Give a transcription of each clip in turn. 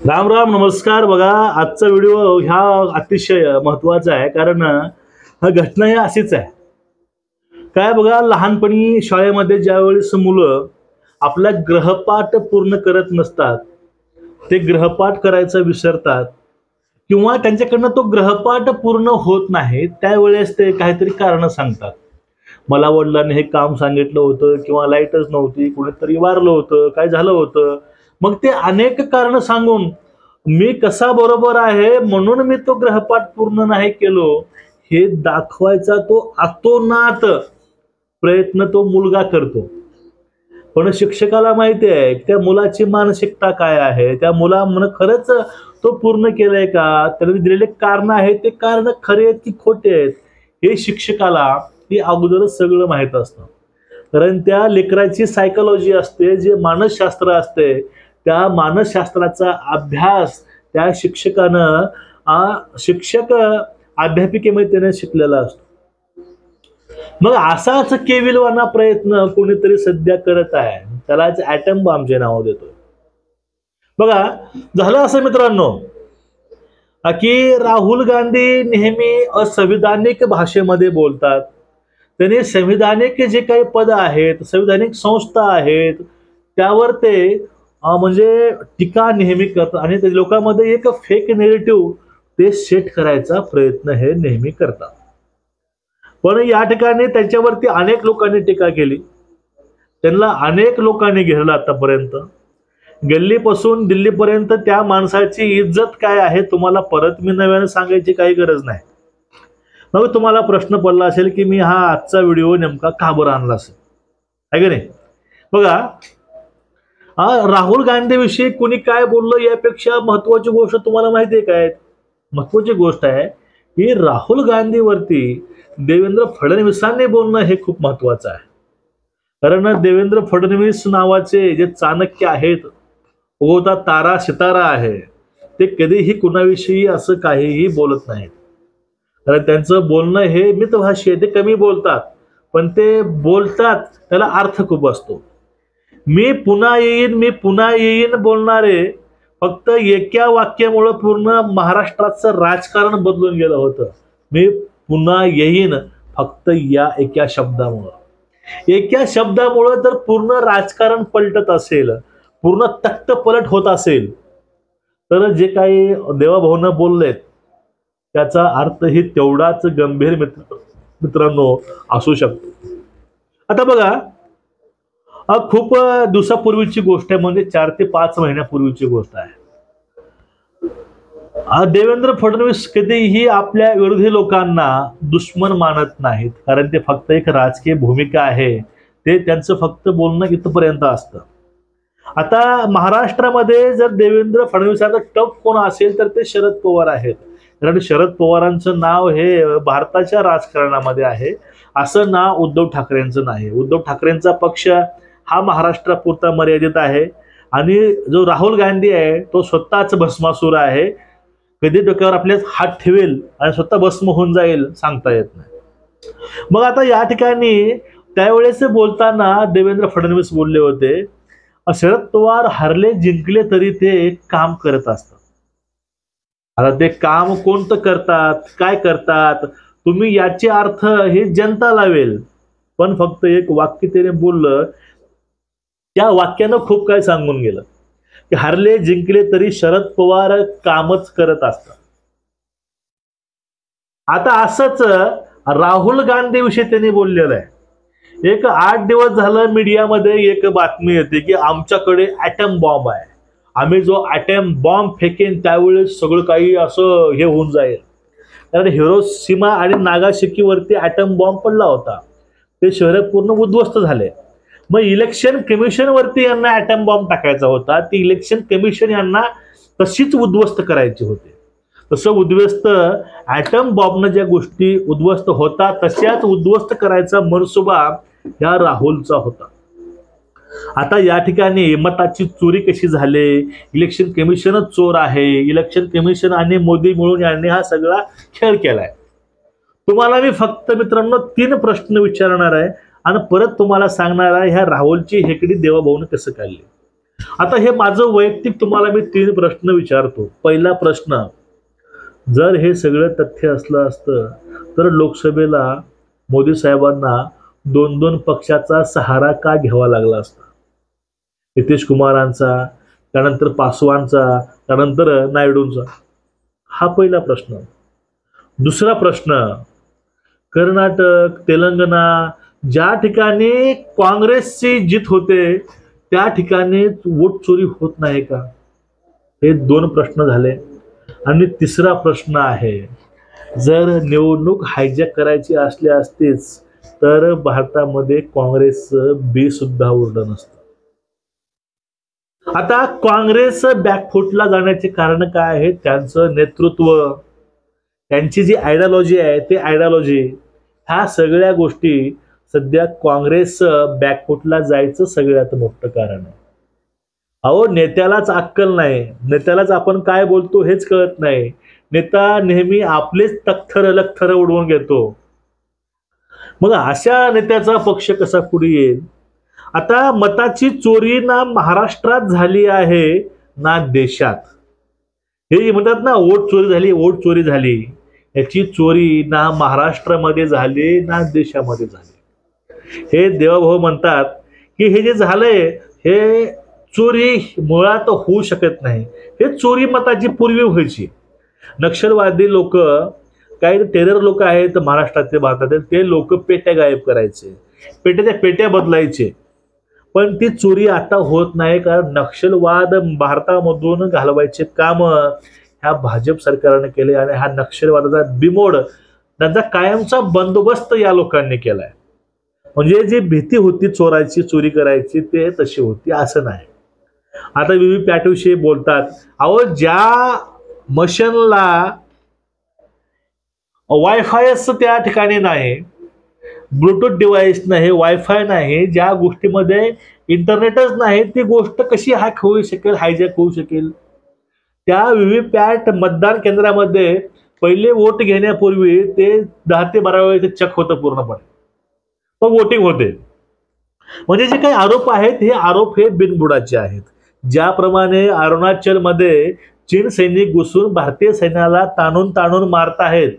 राम राम नमस्कार. बघा, आजचा व्हिडिओ ह्या अतिशय महत्वाचा आहे, कारण हा घटना ही अशीच आहे. काय बघा, लहानपणी शाळेमध्ये ज्यावेळेस मुलं आपला गृहपाठ पूर्ण करत नसतात, ते गृहपाठ करायचं विसरतात किंवा त्यांच्याकडनं तो गृहपाठ पूर्ण होत नाही, त्यावेळेस ते काहीतरी कारण सांगतात. मला वडिलांनी हे काम सांगितलं होतं किंवा लाईटच नव्हती, कुणीतरी वारलं होतं, काय झालं होतं. मग ते अनेक कारण सांगून मी कसा बरोबर आहे म्हणून मी तो गृहपाठ पूर्ण नाही केलो हे दाखवायचा तो अतोनात प्रयत्न तो मुलगा करतो. पण शिक्षकाला माहिती आहे त्या मुलाची मानसिकता काय आहे, त्या मुलानं खरंच तो पूर्ण केलंय का, त्याने दिलेले कारण आहे ते कारण खरे आहेत की खोटे आहेत हे शिक्षकाला हे अगोदरच सगळं माहीत असतं. कारण त्या लेकराची सायकोलॉजी असते, जे मानसशास्त्र असते, त्या मानसशास्त्राचा अभ्यास त्या शिक्षकानं शिक्षक अध्यापिकेमध्ये त्याने शिकलेला असतो. मग असाच केविलवाना प्रयत्न कोणीतरी सध्या करत आहे, त्यालाच ॲटम बॉम्बचे नाव देतोय. बघा, झालं असं मित्रांनो की राहुल गांधी नेहमी असंविधानिक भाषेमध्ये बोलतात. त्यांनी संविधानिक जे काही पद आहेत, संविधानिक संस्था आहेत, त्यावर ते म्हणजे टीका नेहमी करतात आणि ते लोकांमध्ये एक फेक नेरेटिव्ह ते सेट करायचा प्रयत्न हे नेहमी करतात. पण या ठिकाणी त्याच्यावरती अनेक लोकांनी टीका केली, त्यांना अनेक लोकांनी घेरलं. आतापर्यंत गल्लीपासून दिल्लीपर्यंत त्या माणसाची इज्जत काय आहे तुम्हाला परत मी नव्याने सांगायची काही गरज नाही. मग तुम्हाला प्रश्न पडला असेल की मी हा आजचा व्हिडिओ नेमका का बरं आणला असेल, आहे की नाही. बघा, राहुल गांधी विषयी कुणी काय बोललं यापेक्षा महत्वाची गोष्ट तुम्हाला माहिती आहे काय. महत्वाची गोष्ट आहे की राहुल गांधीवरती देवेंद्र फडणवीसांनी बोलणं हे खूप महत्वाचं आहे. कारण देवेंद्र फडणवीस नावाचे जे चाणक्य आहेत, उगवता तारा सितारा आहे, ते कधीही कुणाविषयी असं काहीही बोलत नाहीत. कारण त्यांचं बोलणं हे मितभाषी आहे, ते कमी बोलतात पण ते बोलतात त्याला अर्थ खूप असतो. मी पुन्हा येईन, मी पुन्हा येईन बोलणारे फक्त एका वाक्यामुळे पूर्ण महाराष्ट्राचं राजकारण बदलून गेलं होतं. मी पुन्हा येईन फक्त या एका शब्दामुळं, एका शब्दामुळं जर पूर्ण राजकारण पलटत असेल, पूर्ण तख्त पलट होत असेल, तर जे काही देवाभाऊनं बोललेत त्याचा अर्थही तेवढाच गंभीर मित्रांनो असू शकतो. आता बघा, खूप दिवसापूर्वीची गोष्ट आहे, म्हणजे 4 ते 5 महिन्यापूर्वीची गोष्ट आहे. देवेंद्र फडणवीस कधीही आपल्या विरोधी लोकांना दुश्मन मानत नाहीत, कारण ते फक्त एक राजकीय भूमिका आहे, ते त्यांचं फक्त बोलणं इथपर्यंत असतं. आता महाराष्ट्रामध्ये जर देवेंद्र फडणवीसांचा टप कोण असेल तर ते शरद पवार आहेत. कारण शरद पवारांचं नाव हे भारताच्या राजकारणामध्ये आहे, असं नाव उद्धव ठाकरेंचं नाही. उद्धव ठाकरेंचा पक्ष हा महाराष्ट्रापुरता मर्यादित आहे आणि जो राहुल गांधी आहे तो स्वतःच भस्मासूर आहे. कधी डोक्यावर आपल्याच हात ठेवेल आणि स्वतः भस्म होऊन जाईल सांगता येत नाही. मग आता या ठिकाणी त्यावेळेस बोलताना देवेंद्र फडणवीस बोलले होते, शरद पवार हरले जिंकले तरी ते एक काम करत असतात. आता ते काम कोणतं करतात, काय करतात, तुम्ही याचे अर्थ हे जनता लावेल. पण फक्त एक वाक्य त्याने बोललं, त्या वाक्यानं खूप काय सांगून गेलं की हरले जिंकले तरी शरद पवार कामच करत असतात. आता असंच राहुल गांधी विषयी त्यांनी बोललेलं आहे. एक 8 दिवस झालं मीडियामध्ये एक बातमी येते की आमच्याकडे ॲटम बॉम्ब आहे, आम्ही जो ॲटम बॉम्ब फेकेन त्यावेळेस सगळं काही असं हे होऊन जाईल. कारण हिरोशिमा आणि नागासाकीवरती ॲटम बॉम्ब पडला होता, ते शहर पूर्ण उद्ध्वस्त झाले. मग इलेक्शन कमिशनवरती यांना ॲटम बॉम्ब टाकायचा होता, ती इलेक्शन कमिशन यांना तशीच उद्ध्वस्त करायची होती. तसं उद्ध्वस्त ॲटम बॉम्बनं ज्या गोष्टी उद्ध्वस्त होता तशाच उद्ध्वस्त करायचा मनसुबा या राहुलचा होता. आता या ठिकाणी मताची चोरी कशी झाली, इलेक्शन कमिशनच चोर आहे, इलेक्शन कमिशन आणि मोदी मिळून यांनी हा सगळा खेळ केलाय. तुम्हाला मी फक्त मित्रांनो 3 प्रश्न विचारणार आहे आणि परत तुम्हाला सांगणार आहे ह्या राहुलची हेकडी देवाभाऊने कसं काढली. आता हे माझं वैयक्तिक तुम्हाला मी 3 प्रश्न विचारतो. पहिला प्रश्न, जर हे सगळं तथ्य असलं असतं तर लोकसभेला मोदी साहेबांना 2-2 पक्षाचा सहारा का घ्यावा लागला असता? नितीश कुमारांचा, त्यानंतर पासवानचा, त्यानंतर नायडूंचा. हा पहिला प्रश्न. दुसरा प्रश्न, कर्नाटक, तेलंगणा ज्या ठिकाणी काँग्रेसची जीत होते त्या ठिकाणी वोट चोरी होत नाही का? हे 2 प्रश्न झाले. आणि तिसरा प्रश्न आहे, जर निवडणूक हायजॅक करायची असली असतीच तर भारतामध्ये काँग्रेसचं बी सुद्धा उरलं नसतं. आता काँग्रेस बॅकफुटला जाण्याचे कारण काय आहे? त्यांचं नेतृत्व, त्यांची जी आयडियोलॉजी आहे ते आयडियोलॉजी, ह्या सगळ्या गोष्टी सध्या काँग्रेस बॅकफुटला जायचं सगळ्यात मोठं कारण आहे. अहो, नेत्यालाच अक्कल नाही, नेत्यालाच आपण काय बोलतो हेच कळत नाही. नेता नेहमी आपलेच तख्तर लख्तर उडवून घेतो. मग अशा नेत्याचा पक्ष कसा पुढे येईल? आता मताची चोरी ना महाराष्ट्रात झाली आहे ना देशात. हे म्हणतात ना, वोट चोरी झाली, वोट चोरी झाली. याची चोरी ना महाराष्ट्रामध्ये झाली ना देशामध्ये झाली. हे देवभाऊ म्हणतात की हे जे झालंय हे चोरी मुळात होऊ शकत नाही. हे चोरी मताची पूर्वी व्हायची. नक्षलवादी लोक, काही टेरर लोक आहेत महाराष्ट्रातले, भारतातील, ते लोक पेट्या गायब करायचे, पेट्याच्या पेट्या बदलायचे. पण ती चोरी आता होत नाही, कारण नक्षलवाद भारतामधून घालवायचे काम ह्या भाजप सरकारने केले आणि हा नक्षलवादाचा बिमोड, त्यांचा कायमचा बंदोबस्त या लोकांनी केलाय. म्हणजे जी भीती होती चोराची, चोरी करायची, ते तशी होती असं नाही. आता व्हीव्हीपॅट विषयी बोलतात. अहो, ज्या मशीनला वायफायच त्या ठिकाणी नाही, ब्लूटूथ डिव्हाइस नाही, वायफाय नाही, ज्या गोष्टीमध्ये इंटरनेटच नाही, ती गोष्ट कशी हॅक होऊ शकेल, हायजॅक होऊ शकेल? त्या व्हीव्हीपॅट मतदान केंद्रामध्ये पहिले वोट घेण्यापूर्वी ते 10 ते 12 वेळेचे चेक होतं पूर्णपणे, मग वोटिंग होते. म्हणजे जे काही आरोप आहेत हे आरोप हे बिनबुडाचे आहेत. ज्याप्रमाणे अरुणाचलमध्ये चीन सैनिक घुसून भारतीय सैन्याला ताणून ताणून मारत आहेत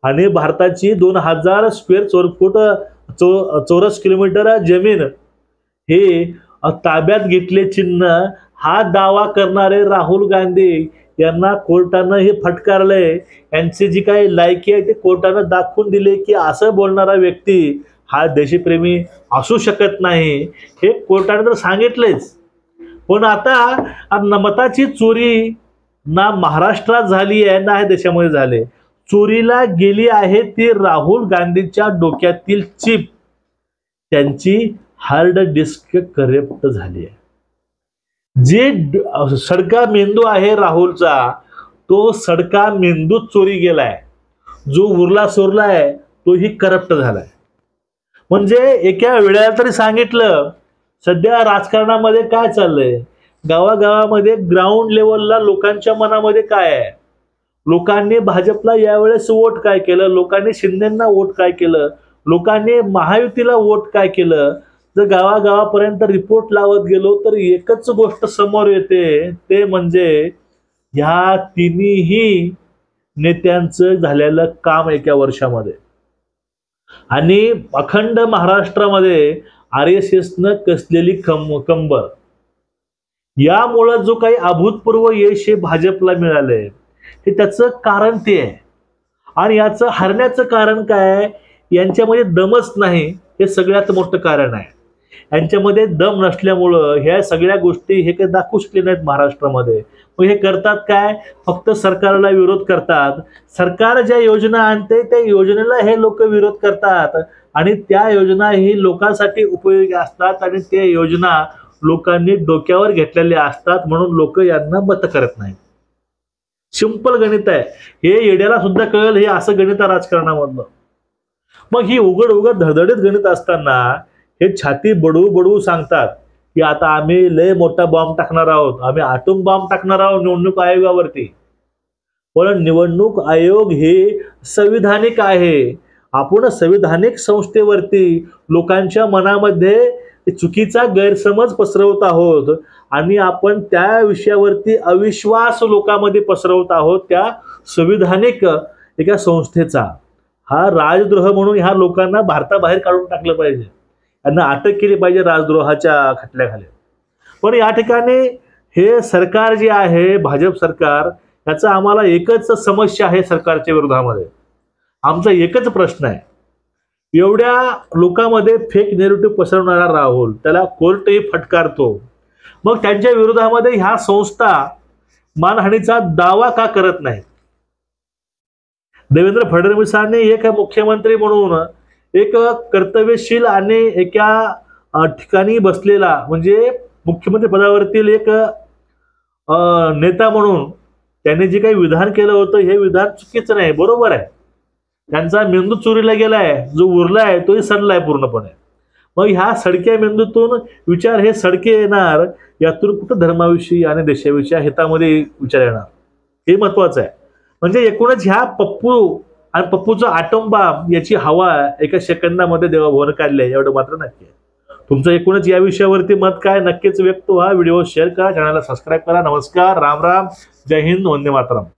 आणि भारताची 2000 स्क्वेअर चौरस किलोमीटर जमीन हे ताब्यात घेतले चिन्ह, हा दावा करणारे राहुल गांधी यांना कोर्टानं हे फटकारलंय. यांची जी काही लायकी आहे ते कोर्टानं दाखवून दिले की असं बोलणारा व्यक्ती हा देशप्रेमी असू शकत नाही, हे कोर्टाने तर सांगितलेच. पण आता मताची चोरी ना महाराष्ट्रात झाली आहे ना देशामध्ये झाले. चोरीला गेली आहे ती राहुल गांधीच्या डोक्यातील चिप, त्यांची हार्ड डिस्क करप्ट झाली आहे. जे सडका मेंदू आहे राहुलचा, तो सडका मेंदू चोरी गेलाय. जो उरला सोरला आहे तोही करप्ट झालाय. म्हणजे एका वेळेला तरी सांगितलं, सध्या राजकारणामध्ये काय चाललंय, गावागावामध्ये ग्राउंड लेवलला लोकांच्या मनामध्ये काय आहे, लोकांनी भाजपला यावेळेस वोट काय केलं, लोकांनी शिंदेंना वोट काय केलं, लोकांनी महायुतीला वोट काय केलं. जर गावागावापर्यंत रिपोर्ट लावत गेलो तर एकच गोष्ट समोर येते, ते म्हणजे ह्या तिन्ही नेत्यांचं झालेलं काम एका वर्षामध्ये. आणि अखंड महाराष्ट्रामध्ये RSSनं कसलेली कंबर, यामुळं जो काही अभूतपूर्व यश भाजपला मिळालंय हे त्याचं कारण ते आहे. आणि याचं हरण्याचं कारण काय? यांच्यामध्ये दमच नाही, हे सगळ्यात मोठं कारण आहे. यांच्यामध्ये दम नसल्यामुळं ह्या सगळ्या गोष्टी हे काही दाखवू शकले नाहीत महाराष्ट्रामध्ये. मग हे करतात काय? फक्त सरकारला विरोध करतात. सरकार ज्या योजना आणते त्या योजनेला हे लोक विरोध करतात आणि त्या योजना ही लोकांसाठी उपयोगी असतात आणि त्या योजना लोकांनी डोक्यावर घेतलेल्या असतात, म्हणून लोक यांना मत करत नाही. सिंपल गणित आहे हे, येड्याला सुद्धा कळेल हे असं गणित राजकारणामधलं. मग ही उघड उघड धडधडीत गणित असताना हे छाती बडवू बडवू सांगतात की आता आम्ही लय मोठा बॉम्ब टाकणार आहोत, आम्ही आटोम बॉम्ब टाकणार आहोत निवडणूक आयोगावरती. पण निवडणूक आयोग हे संविधानिक आहे. आपण संविधानिक संस्थेवरती लोकांच्या मनामध्ये चुकीचा गैरसमज पसरवत आहोत आणि आपण त्या विषयावरती अविश्वास लोकांमध्ये पसरवत आहोत त्या संविधानिक एका संस्थेचा। हा राजद्रोह म्हणून ह्या लोकांना भारताबाहेर काढून टाकलं पाहिजे, त्यांना अटक केली पाहिजे राजद्रोहाच्या खटल्याखाली। पण या ठिकाणी हे सरकार जे आहे भाजप सरकार, याचा आम्हाला एकच समस्या आहे सरकारच्या विरोधामध्ये। आमचा एकच प्रश्न आहे, एवढ्या लोकांमध्ये फेक नेरेटिव्ह पसरवणारा राहुल, त्याला कोर्टही फटकारतो, मग त्यांच्या विरोधामध्ये ह्या संस्था मानहानीचा दावा का करत नाही? देवेंद्र फडणवीसांनी एक मुख्यमंत्री म्हणून एक कर्तव्यशील आणि एका ठिकाणी बसलेला म्हणजे मुख्यमंत्री पदावरील एक नेता म्हणून त्यांनी जे काही विधान केलं होतं हे विधान चुकीचं नाही, बरोबर आहे। त्यांचा मेंदू चोरीला गेलाय, जो उरलाय तोही सडलाय पूर्णपणे। मग ह्या सडक्या मेंदूतून विचार हे सडके येणार, यातून कुठं धर्माविषयी आणि देशाविषयी हितामध्ये विचार येणार, हे महत्वाचं आहे। म्हणजे एकूणच ह्या पप्पू आणि पप्पूचा आटम बॉम्ब याची हवा एका सेकंदामध्ये देवाभवन काढली आहे, एवढं मात्र नक्की आहे। तुमचं एकूणच या विषयावरती मत काय नक्कीच व्यक्त व्हा। व्हिडिओ शेअर करा, चॅनलला सबस्क्राईब करा। नमस्कार, राम राम, जय हिंद, वंदे मातरम।